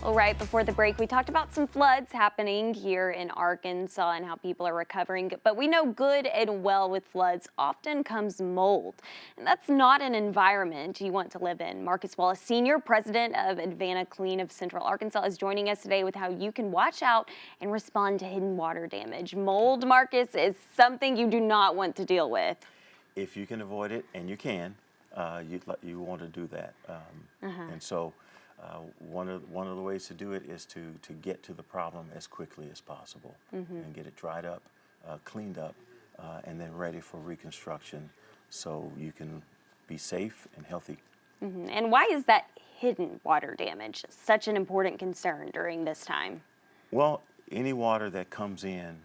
Well, right before the break, we talked about some floods happening here in Arkansas and how people are recovering. But we know good and well with floods often comes mold. And that's not an environment you want to live in. Marcus Wallace Sr., president of AdvantaClean of Central Arkansas, is joining us today with how you can watch out and respond to hidden water damage. Mold, Marcus, is something you do not want to deal with. If you can avoid it, and you can, you want to do that. And so one of the ways to do it is to get to the problem as quickly as possible and get it dried up, cleaned up, and then ready for reconstruction so you can be safe and healthy. And why is that hidden water damage such an important concern during this time? Well, any water that comes in,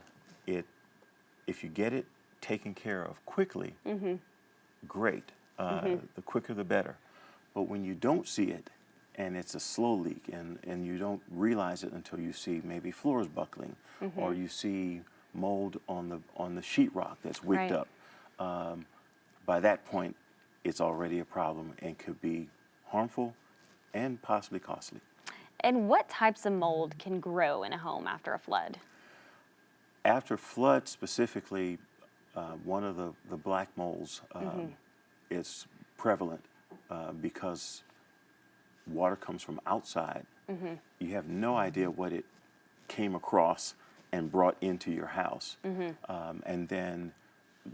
if you get it taken care of quickly, great. The quicker the better. But when you don't see it and it's a slow leak and you don't realize it until you see maybe floors buckling or you see mold on the sheetrock that's wicked up, by that point it's already a problem and could be harmful and possibly costly. And what types of mold can grow in a home after a flood? After flood specifically, one of the black molds is prevalent because water comes from outside. You have no idea what it came across and brought into your house. And then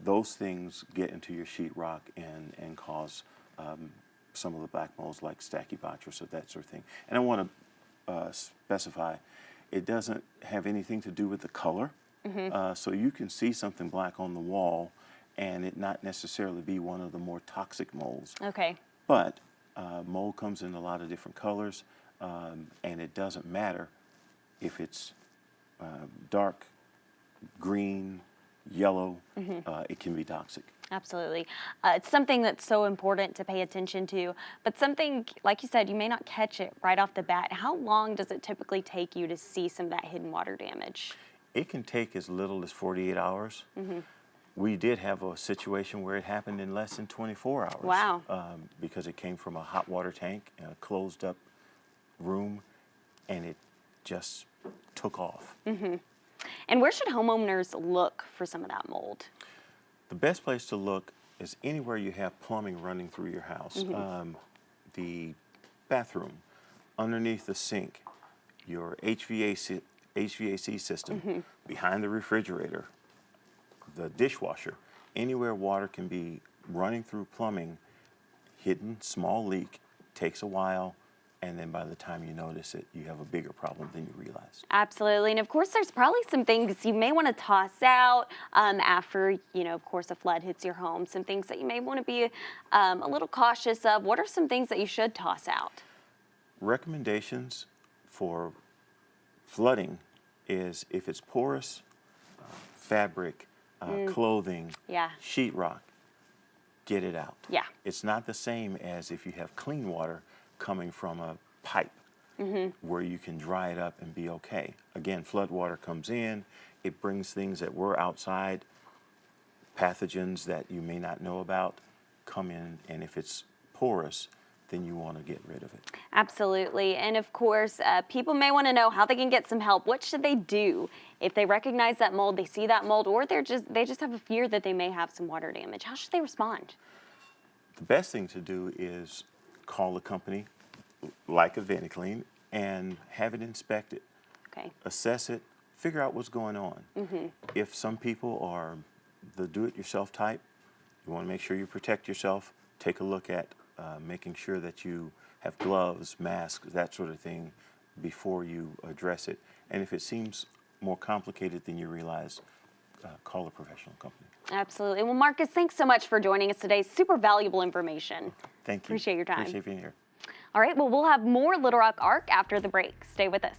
those things get into your sheetrock and cause some of the black molds like stachybotrys or that sort of thing. And I want to specify, it doesn't have anything to do with the color. So you can see something black on the wall and it not necessarily be one of the more toxic molds. Okay. But mold comes in a lot of different colors, and it doesn't matter if it's dark, green, yellow, it can be toxic. Absolutely. It's something that's so important to pay attention to, but something, like you said, you may not catch it right off the bat. How long does it typically take you to see some of that hidden water damage? It can take as little as 48 hours. We did have a situation where it happened in less than 24 hours. Wow. Because it came from a hot water tank in a closed up room and it just took off. And where should homeowners look for some of that mold? The best place to look is anywhere you have plumbing running through your house. The bathroom, underneath the sink, your HVAC system, behind the refrigerator, the dishwasher, anywhere water can be running through plumbing, hidden, small leak, takes a while, and then by the time you notice it, you have a bigger problem than you realize. Absolutely. And of course, there's probably some things you may want to toss out after, of course, a flood hits your home. Some things that you may want to be a little cautious of. What are some things that you should toss out? Recommendations for flooding is if it's porous, fabric, clothing, sheetrock, get it out. Yeah. It's not the same as if you have clean water coming from a pipe where you can dry it up and be okay. Again, flood water comes in, it brings things that were outside, pathogens that you may not know about come in, and if it's porous, then you want to get rid of it. Absolutely. And of course, people may want to know how they can get some help. What should they do if they recognize that mold, they see that mold, or they just have a fear that they may have some water damage? How should they respond? The best thing to do is call a company like AdvantaClean and have it inspected. Okay. Assess it, figure out what's going on. If some people are the do-it-yourself type, you want to make sure you protect yourself. Take a look at making sure that you have gloves, masks, that sort of thing before you address it. And if it seems more complicated than you realize, call a professional company. Absolutely. Well, Marcus, thanks so much for joining us today. Super valuable information. Thank you. Appreciate your time. Appreciate being here. All right, well, we'll have more Little Rock Arc after the break. Stay with us.